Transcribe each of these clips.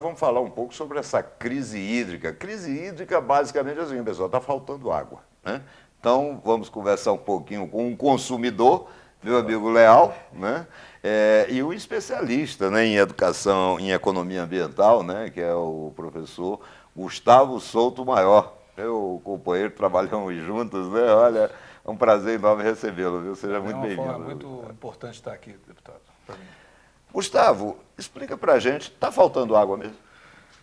vamos falar um pouco sobre essa crise hídrica. Crise hídrica, basicamente, é assim, pessoal, está faltando água, né? Então, vamos conversar um pouquinho com um consumidor, meu amigo Leal, né? E um especialista, né, em educação, em economia ambiental, né, que é o professor Gustavo Souto Maior. Meu companheiro, trabalhamos juntos, né? Olha, é um prazer enorme recebê-lo, viu? Seja muito bem-vindo. É uma forma muito importante estar aqui, deputado, para mim. Gustavo, explica para a gente, está faltando água mesmo?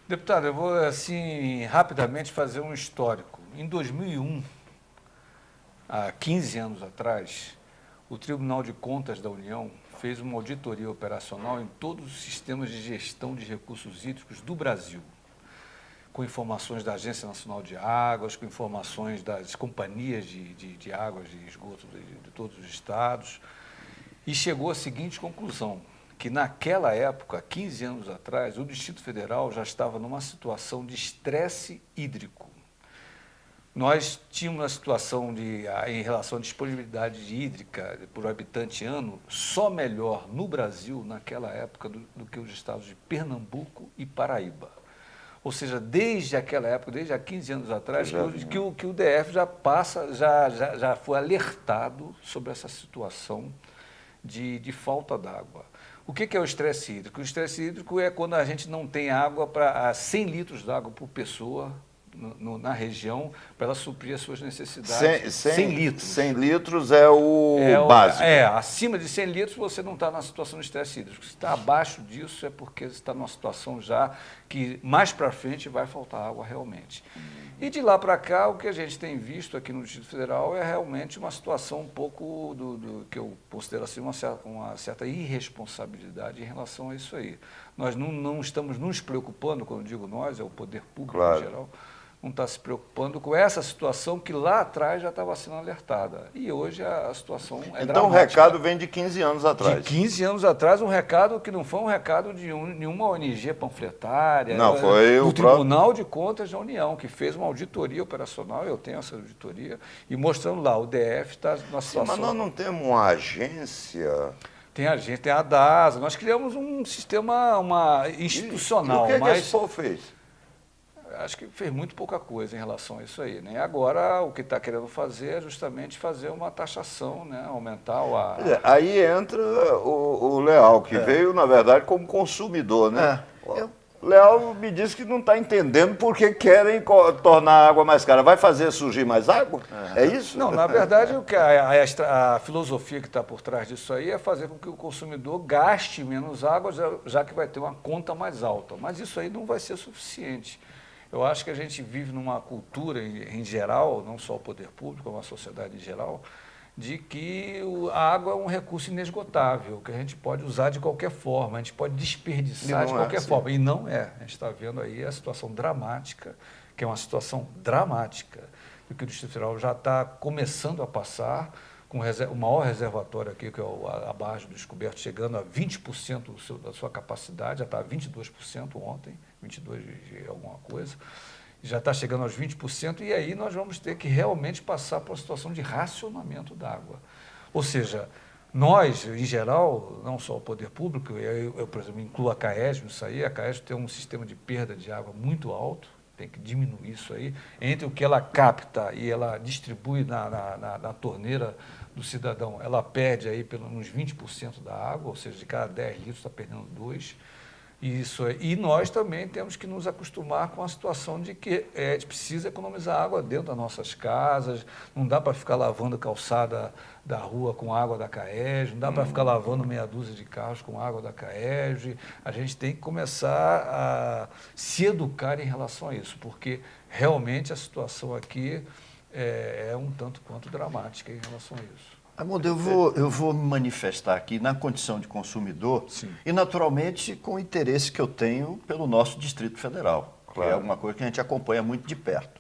Deputado, eu vou, assim, rapidamente fazer um histórico. Em 2001, há 15 anos atrás, o Tribunal de Contas da União fez uma auditoria operacional em todos os sistemas de gestão de recursos hídricos do Brasil, com informações da Agência Nacional de Águas, com informações das companhias de águas e esgoto de todos os estados, e chegou à seguinte conclusão, que naquela época, 15 anos atrás, o Distrito Federal já estava numa situação de estresse hídrico. Nós tínhamos uma situação em relação à disponibilidade hídrica por habitante ano, só melhor no Brasil, naquela época, do que os estados de Pernambuco e Paraíba. Ou seja, desde aquela época, desde há 15 anos atrás, que o DF já foi alertado sobre essa situação de falta d'água. O que é o estresse hídrico? O estresse hídrico é quando a gente não tem água para 100 litros de água por pessoa na região para ela suprir as suas necessidades. 100 litros. 100 litros é o básico. Acima de 100 litros você não está na situação de estresse hídrico. Se está abaixo disso é porque você está numa situação já que mais para frente vai faltar água realmente. E de lá para cá, o que a gente tem visto aqui no Distrito Federal é realmente uma situação um pouco que eu considero assim uma certa irresponsabilidade em relação a isso aí. Nós não estamos nos preocupando, quando eu digo nós, é o poder público em geral, não está se preocupando com essa situação que lá atrás já estava sendo alertada. E hoje a situação é dramática. Então o recado vem de 15 anos atrás. De 15 anos atrás, um recado que não foi um recado de nenhuma ONG panfletária. Não, foi do Tribunal de Contas da União, que fez uma auditoria operacional, eu tenho essa auditoria, e mostrando lá, o DF está numa situação... Mas nós não temos uma agência... Tem a gente, tem a DASA, nós criamos um sistema institucional. E o que esse povo fez? Acho que fez muito pouca coisa em relação a isso aí, né? Agora, o que está querendo fazer é justamente fazer uma taxação, né? Aumentar Aí entra o Leal, que veio, na verdade, como consumidor, né? Leal me disse que não está entendendo porque querem tornar a água mais cara. Vai fazer surgir mais água? É isso? Não, na verdade, a filosofia que está por trás disso aí é fazer com que o consumidor gaste menos água, já que vai ter uma conta mais alta. Mas isso aí não vai ser suficiente. Eu acho que a gente vive numa cultura, em geral, não só o poder público, como a sociedade em geral, de que a água é um recurso inesgotável, que a gente pode usar de qualquer forma, a gente pode desperdiçar de qualquer forma. E não é. A gente está vendo aí a situação dramática, que é uma situação dramática, que o Distrito Federal já está começando a passar, com o maior reservatório aqui, que é a Barra do Descoberto, chegando a 20% da sua capacidade, já está a 22% ontem, 22% de alguma coisa, já está chegando aos 20%, e aí nós vamos ter que realmente passar por uma situação de racionamento da água. Ou seja, nós, em geral, não só o poder público, eu por exemplo, incluo a CAESB nisso aí, a CAESB tem um sistema de perda de água muito alto, tem que diminuir isso aí, entre o que ela capta e ela distribui na torneira do cidadão, ela perde aí uns 20% da água, ou seja, de cada 10 litros está perdendo 2. E nós também temos que nos acostumar com a situação de que a gente precisa economizar água dentro das nossas casas, não dá para ficar lavando calçada da rua com água da CAESB, não dá para ficar lavando meia dúzia de carros com água da CAESB. A gente tem que começar a se educar em relação a isso, porque realmente a situação aqui é um tanto quanto dramática em relação a isso. Raimundo, eu vou me manifestar aqui na condição de consumidor. Sim. E, naturalmente, com o interesse que eu tenho pelo nosso Distrito Federal, que é alguma coisa que a gente acompanha muito de perto.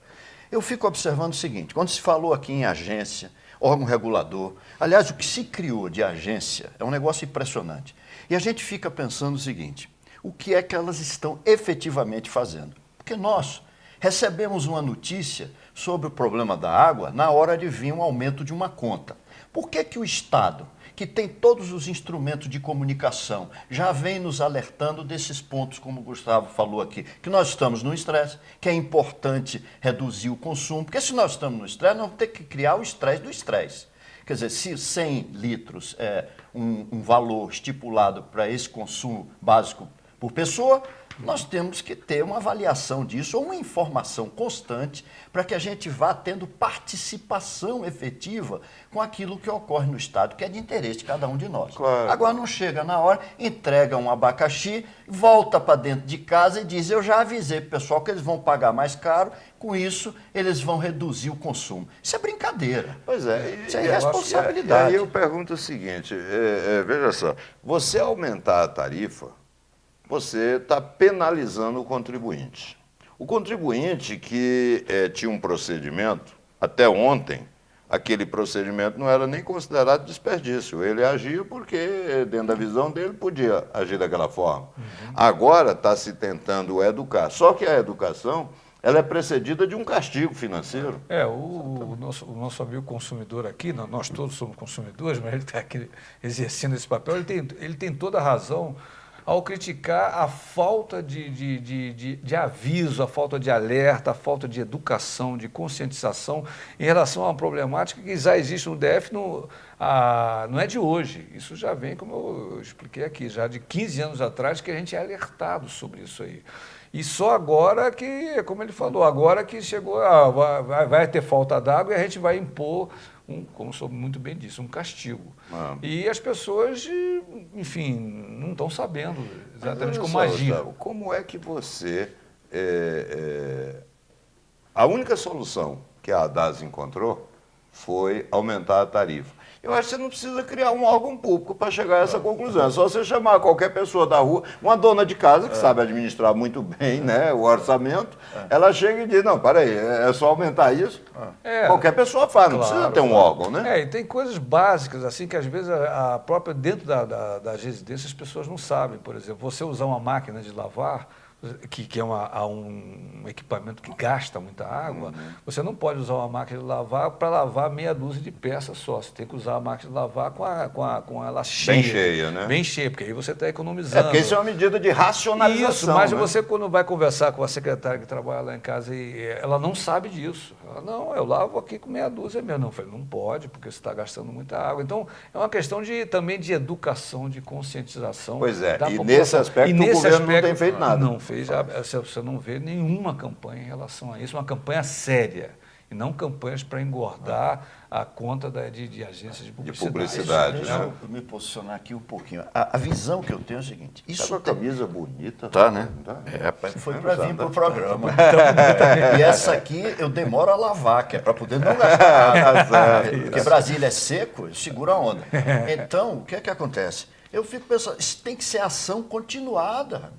Eu fico observando o seguinte, quando se falou aqui em agência, órgão regulador, aliás, o que se criou de agência é um negócio impressionante. E a gente fica pensando o seguinte, o que é que elas estão efetivamente fazendo? Porque nós recebemos uma notícia sobre o problema da água na hora de vir um aumento de uma conta. Por que o Estado, que tem todos os instrumentos de comunicação, já vem nos alertando desses pontos, como o Gustavo falou aqui, que nós estamos no estresse, que é importante reduzir o consumo, porque se nós estamos no estresse, nós vamos ter que criar o estresse do estresse. Quer dizer, se 100 litros é um valor estipulado para esse consumo básico por pessoa, nós temos que ter uma avaliação disso, ou uma informação constante, para que a gente vá tendo participação efetiva com aquilo que ocorre no Estado, que é de interesse de cada um de nós. Claro. Agora não chega na hora, entrega um abacaxi, volta para dentro de casa e diz, eu já avisei para o pessoal que eles vão pagar mais caro, com isso eles vão reduzir o consumo. Isso é brincadeira. Pois é. Isso é E irresponsabilidade. aí eu pergunto o seguinte, veja só, você aumentar a tarifa, você está penalizando o contribuinte. O contribuinte que tinha um procedimento, até ontem, aquele procedimento não era nem considerado desperdício. Ele agia porque, dentro da visão dele, podia agir daquela forma. Agora está se tentando educar. Só que a educação, ela é precedida de um castigo financeiro. O nosso amigo consumidor aqui, nós todos somos consumidores, mas ele está aqui exercendo esse papel, ele tem toda a razão ao criticar a falta de aviso, a falta de alerta, a falta de educação, de conscientização em relação a uma problemática que já existe no DF, não é de hoje. Isso já vem, como eu expliquei aqui, já de 15 anos atrás que a gente é alertado sobre isso aí. E só agora que, como ele falou, agora que chegou, vai ter falta d'água e a gente vai impor, como o senhor muito bem disse, um castigo. E as pessoas, enfim, não estão sabendo exatamente como agir. Gustavo, como é que você... A única solução que a ADAS encontrou foi aumentar a tarifa. Eu acho que você não precisa criar um órgão público para chegar a essa conclusão. É só você chamar qualquer pessoa da rua, uma dona de casa que sabe administrar muito bem, né, o orçamento, ela chega e diz, não, peraí, é só aumentar isso? Qualquer pessoa faz, não precisa ter um órgão, né? E tem coisas básicas, assim, que às vezes a própria, dentro das residências, as pessoas não sabem. Por exemplo, você usar uma máquina de lavar, que é um equipamento que gasta muita água, você não pode usar uma máquina de lavar para lavar meia dúzia de peças só. Você tem que usar a máquina de lavar com ela cheia. Bem cheia, né? Bem cheia, porque aí você está economizando. Porque isso é uma medida de racionalização. Isso, mas né? você quando vai conversar com a secretária que trabalha lá em casa, ela não sabe disso. Ela, não, eu lavo aqui com meia dúzia mesmo. Não, eu falei, não pode, porque você está gastando muita água. Então, é uma questão também de educação, de conscientização. Pois é, da e população. nesse aspecto o governo não tem feito nada. Não fez, você não vê nenhuma campanha em relação a isso, uma campanha séria, e não campanhas para engordar a conta de agências de publicidade. Deixa eu me posicionar aqui um pouquinho. A visão que eu tenho é o seguinte... Isso é uma camisa bonita. Tá, né? Tá. Foi para vir para o programa. E essa aqui eu demoro a lavar, que é para poder não gastar nada. Porque Brasília é seco, segura a onda. Então, o que é que acontece? Eu fico pensando, isso tem que ser ação continuada.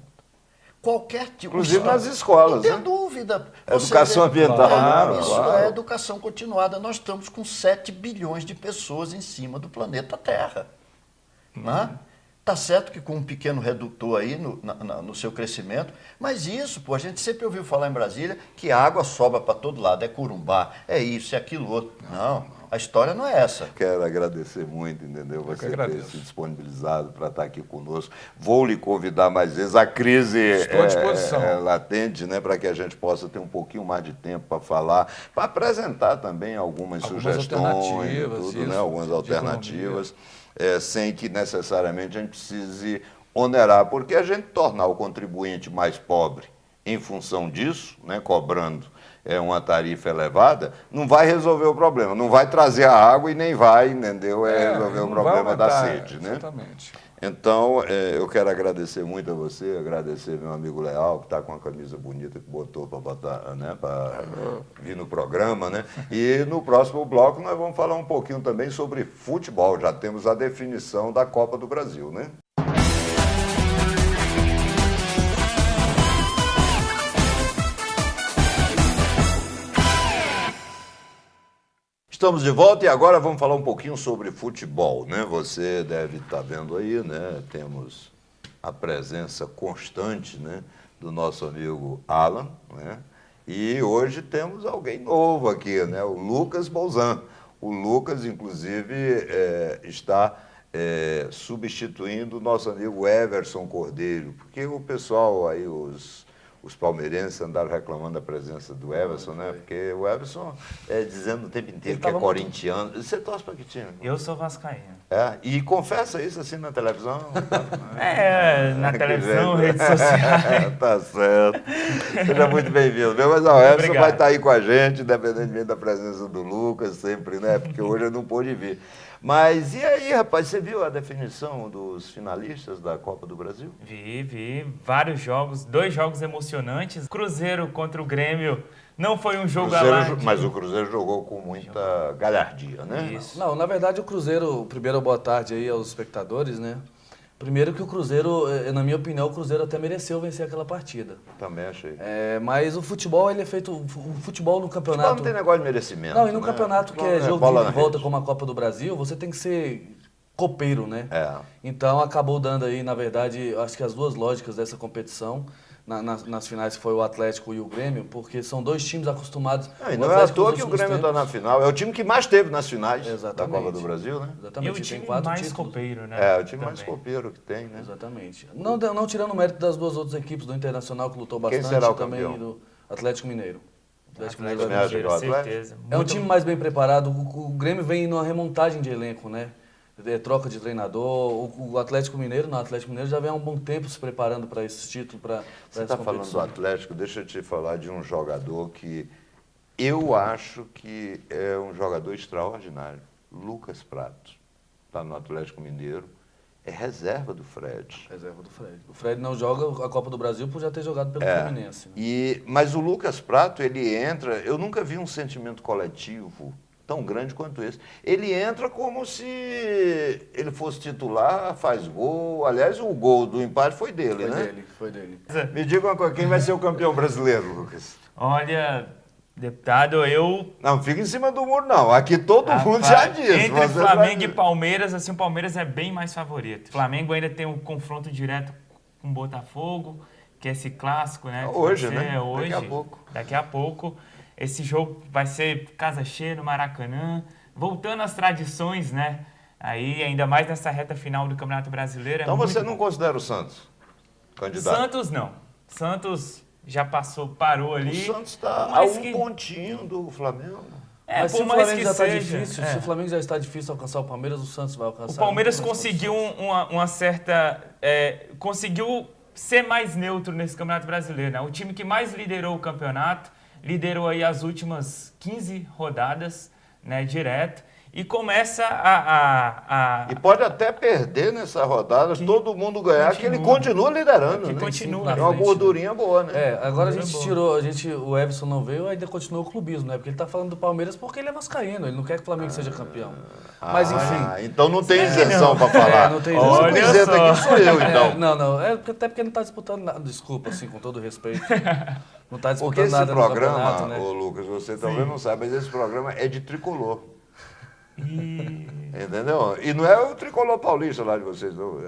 Qualquer tipo. Inclusive nas escolas. Não tem né? dúvida. Educação ambiental. Claro, isso claro. é educação continuada. Nós estamos com 7 bilhões de pessoas em cima do planeta Terra. Tá certo que com um pequeno redutor aí no seu crescimento, mas isso, a gente sempre ouviu falar em Brasília que a água sobra para todo lado, é Corumbá, é isso, é aquilo outro. Não, a história não é essa. Quero agradecer muito, entendeu? Você ter se disponibilizado para estar aqui conosco. Vou lhe convidar mais vezes. A crise é latente, né, para que a gente possa ter um pouquinho mais de tempo para falar, para apresentar também algumas sugestões, algumas alternativas. Sem que necessariamente a gente precise onerar, porque a gente tornar o contribuinte mais pobre em função disso, né, cobrando uma tarifa elevada, não vai resolver o problema, não vai trazer a água e nem vai, entendeu, resolver o problema da sede. Né? Exatamente. Então, eu quero agradecer muito a você, agradecer meu amigo Leal, que está com a camisa bonita que botou para botar, né, para vir no programa, né? E no próximo bloco nós vamos falar um pouquinho também sobre futebol. Já temos a definição da Copa do Brasil, né? Estamos de volta e agora vamos falar um pouquinho sobre futebol, né? Você deve estar vendo aí, né? Temos a presença constante, né, do nosso amigo Alan, né? E hoje temos alguém novo aqui, né? O Lucas Bolzan. O Lucas, inclusive, está substituindo o nosso amigo Everson Cordeiro, porque o pessoal aí, os palmeirenses andaram reclamando da presença do Everson, né? Porque o Everson dizendo o tempo inteiro que é corintiano. Você torce para que time? Eu sou vascaíno. E confessa isso assim na televisão? Na televisão, redes sociais. Tá certo. Seja muito bem-vindo. Mas o Everson Obrigado. vai estar aí com a gente, independentemente da presença do Lucas, sempre, né? Porque hoje eu não pude vir. Mas e aí, rapaz, você viu a definição dos finalistas da Copa do Brasil? Vi vários jogos, 2 jogos emocionantes. Cruzeiro contra o Grêmio não foi um jogo alarde. Mas o Cruzeiro jogou com muita galhardia, né? Isso. Não, na verdade o Cruzeiro, primeiro boa tarde aí aos espectadores, né? Primeiro que o Cruzeiro, na minha opinião, o Cruzeiro até mereceu vencer aquela partida. Também achei. Mas o futebol, ele é feito, o futebol no campeonato... Futebol não tem negócio de merecimento. Não, e no né? campeonato que Futebol é jogo bola de na volta rede. como a Copa do Brasil, você tem que ser copeiro, né? É. Então acabou dando aí, na verdade, acho que as duas lógicas dessa competição, nas finais que foi o Atlético e o Grêmio, porque são 2 times acostumados... Não, e o não é à Atlético toa nos que o últimos Grêmio está tempos- na final. É o time que mais teve nas finais da Exatamente. Copa do Brasil, né? E Exatamente. o tem time 4 mais títulos. copeiro, né? É, o time mais Também. copeiro que tem, né? Exatamente. Não tirando o mérito das 2 outras equipes do Internacional, que lutou Quem bastante, será o também campeão? do Atlético Mineiro. Atlético Mineiro Você vai acha vencer. que é o Atlético? certeza. É um Muito- time mais bem preparado. O Grêmio vem numa remontagem de elenco, né? Troca de treinador. O Atlético Mineiro, não, o Atlético Mineiro já vem há um bom tempo se preparando para esse título, para Você essa está falando do competição. Atlético, deixa eu te falar de um jogador que eu acho que é um jogador extraordinário. Lucas Prato. Está no Atlético Mineiro. É reserva do Fred. Reserva do Fred. O Fred não joga a Copa do Brasil por já ter jogado pelo Fluminense. Né? Mas o Lucas Prato, ele entra... Eu nunca vi um sentimento coletivo tão grande quanto esse. Ele entra como se ele fosse titular, faz gol. Aliás, o gol do empate foi dele, Foi dele. Me diga uma coisa, quem vai ser o campeão brasileiro, Lucas? Olha, deputado, eu... Não, fica em cima do muro, não. Aqui todo mundo Rapaz, já disse. Entre você Flamengo vai- e Palmeiras, assim, o Palmeiras é bem mais favorito. O Flamengo ainda tem um confronto direto com o Botafogo, que é esse clássico, né? que Hoje, vai ser né? Hoje, Daqui a pouco. Daqui a pouco. Esse jogo vai ser casa cheia no Maracanã. Voltando às tradições, né? Aí, ainda mais nessa reta final do Campeonato Brasileiro. Então é você muito não bom. considera o Santos candidato? Santos não. Santos já parou ali. O Santos está a Mas um que- pontinho do Flamengo. Mas se por o mais Flamengo que já está seja, difícil, é. se o Flamengo já está difícil alcançar o Palmeiras, o Santos vai alcançar. O Palmeiras muito mais conseguiu fácil. uma certa... conseguiu ser mais neutro nesse Campeonato Brasileiro, né? O time que mais liderou o campeonato, liderou aí as últimas 15 rodadas, né, direto, e começa E pode até perder nessa rodada, todo mundo ganhar, que ele continua liderando. Que né? continua É na uma frente, gordurinha boa, né? Agora a Muito gente bom. tirou, o Everson não veio, ainda continuou o clubismo, né? Porque ele está falando do Palmeiras porque ele é vascaíno, ele não quer que o Flamengo seja campeão. Mas enfim. Então não tem Será que isenção não? para falar. Não tem O único Olha isento só. aqui sou eu, então. Não, até porque ele não está disputando nada. Desculpa, assim, com todo respeito. Não está Porque disputando esse nada no programa, campeonato, né? ô Lucas, você talvez não saiba, mas esse programa é de tricolor. Entendeu? E não é o tricolor paulista lá de vocês, não.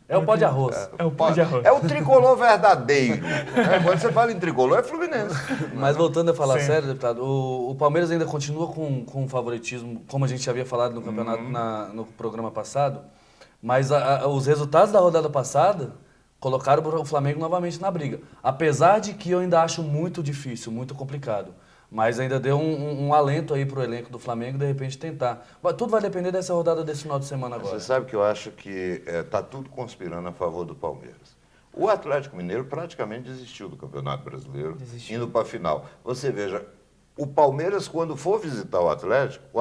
É o pó de arroz. É o pão de arroz. É o tricolor verdadeiro. Né? Quando você fala em tricolor, é Fluminense. Mas voltando a falar Sim. sério, deputado, o Palmeiras ainda continua com o favoritismo, como a gente já havia falado no campeonato, no programa passado, mas os resultados da rodada passada colocaram o Flamengo novamente na briga. Apesar de que eu ainda acho muito difícil, muito complicado. Mas ainda deu um alento aí pro elenco do Flamengo, de repente, tentar. Mas tudo vai depender dessa rodada desse final de semana agora. Você sabe que eu acho que está tudo conspirando a favor do Palmeiras. O Atlético Mineiro praticamente desistiu do Campeonato Brasileiro, Desistiu. indo para a final. Você veja, o Palmeiras, quando for visitar o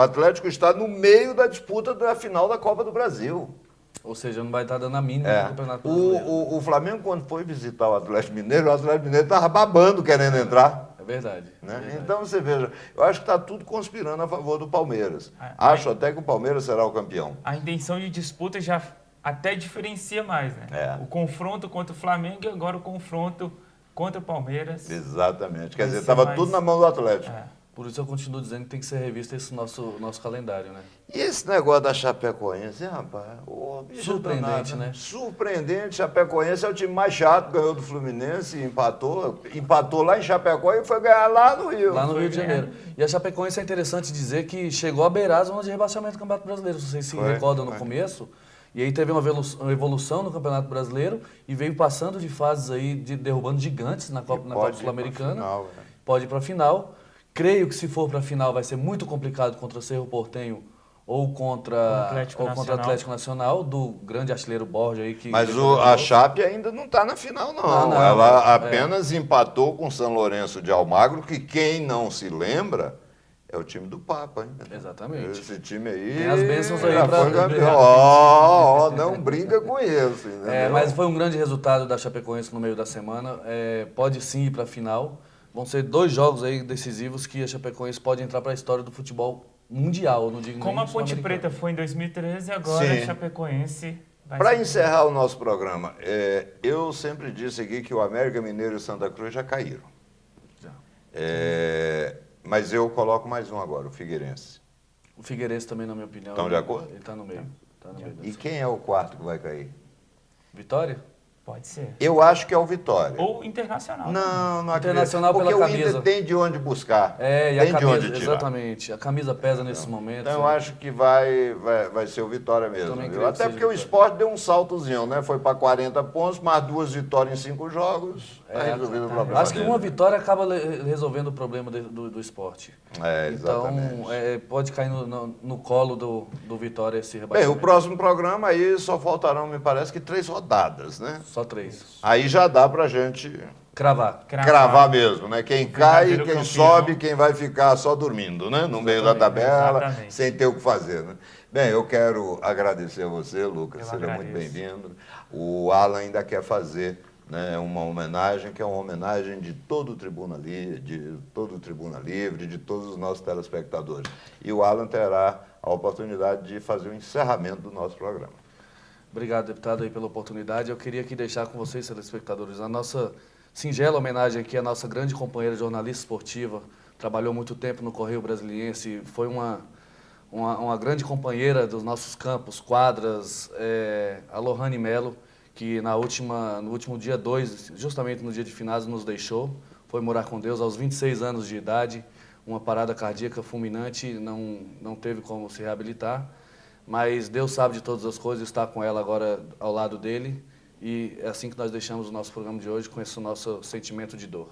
Atlético está no meio da disputa da final da Copa do Brasil. Ou seja, não vai estar dando a mínima no Campeonato Brasileiro. O Flamengo, quando foi visitar o Atlético Mineiro estava babando querendo entrar. É verdade. Né? É verdade. Então você veja, eu acho que está tudo conspirando a favor do Palmeiras. Acho até que o Palmeiras será o campeão. A intenção de disputa já até diferencia mais, né? É. O confronto contra o Flamengo e agora o confronto contra o Palmeiras. Exatamente. Quer Vai dizer, ser estava mais- tudo na mão do Atlético. É. Por isso eu continuo dizendo que tem que ser revisto esse nosso calendário, né? E esse negócio da Chapecoense, hein, rapaz? Ô, bicho Surpreendente, danado, né? Surpreendente. Chapecoense é o time mais chato, ganhou do Fluminense, empatou lá em Chapecó e foi ganhar lá no Rio. Lá no Foi Rio de Janeiro. E a Chapecoense é interessante dizer que chegou a beirar a zona de rebaixamento do Campeonato Brasileiro. Se vocês se Foi, recordam no foi. começo. E aí teve uma evolução no Campeonato Brasileiro e veio passando de fases aí, derrubando gigantes na Copa Sul-Americana. Pode ir para a final. Creio que se for para a final vai ser muito complicado contra o Cerro Porteño ou contra o Atlético Nacional, do grande artilheiro Borja aí. Mas a Chape ainda não está na final, não. Ela apenas empatou com o São Lourenço de Almagro, que quem não se lembra é o time do Papa, hein? Exatamente. Esse time aí. Tem as bênçãos aí para. Não brinca com isso. Mas foi um grande resultado da Chapecoense no meio da semana. Pode sim ir para a final. Vão ser 2 jogos aí decisivos que a Chapecoense pode entrar para a história do futebol mundial, não digo como a Ponte Preta foi em 2013, agora a Chapecoense vai Para encerrar o nosso programa, eu sempre disse aqui que o América Mineiro e o Santa Cruz já caíram. Mas eu coloco mais um agora, o Figueirense. O Figueirense também, na minha opinião. Estão de acordo? Ele está no meio. E quem é o quarto que vai cair? Vitória? Pode ser. Eu acho que é o Vitória. Ou Internacional. Não acredito. Internacional porque pela o Inter camisa. tem de onde buscar. E tem a camisa, de onde tirar. exatamente. A camisa pesa nesses momentos. Então eu acho que vai ser o Vitória mesmo. Também Viu? creio que Até seja porque o Vitória. Sport deu um saltozinho, né? Foi para 40 pontos, mais 2 vitórias em 5 jogos. Está resolvido o problema Acho que dele. uma vitória acaba resolvendo o problema do esporte. Exatamente. Então, pode cair no colo do Vitória esse Bem, rebaixamento. o próximo programa aí só faltarão, me parece que 3 rodadas, né? Só 3. Aí já dá pra gente cravar mesmo, né? Quem cai, verdadeiro quem campeão. sobe, quem vai ficar só dormindo, né? No meio da tabela, exatamente. sem ter o que fazer, né? Bem, eu quero agradecer a você, Lucas. Eu Seja muito agradeço. bem-vindo. O Alan ainda quer fazer, né, uma homenagem, que é uma homenagem de todo o Tribuna Livre, de todos os nossos telespectadores. E o Alan terá a oportunidade de fazer o encerramento do nosso programa. Obrigado, deputado, aí pela oportunidade. Eu queria aqui deixar com vocês, telespectadores, a nossa singela homenagem aqui à nossa grande companheira jornalista esportiva. Trabalhou muito tempo no Correio Brasiliense, foi uma grande companheira dos nossos campos, quadras, a Lohane Melo, que no último dia 2, justamente no dia de finados, nos deixou. Foi morar com Deus aos 26 anos de idade, uma parada cardíaca fulminante, não teve como se reabilitar. Mas Deus sabe de todas as coisas, está com ela agora ao lado dele. E é assim que nós deixamos o nosso programa de hoje, com esse nosso sentimento de dor.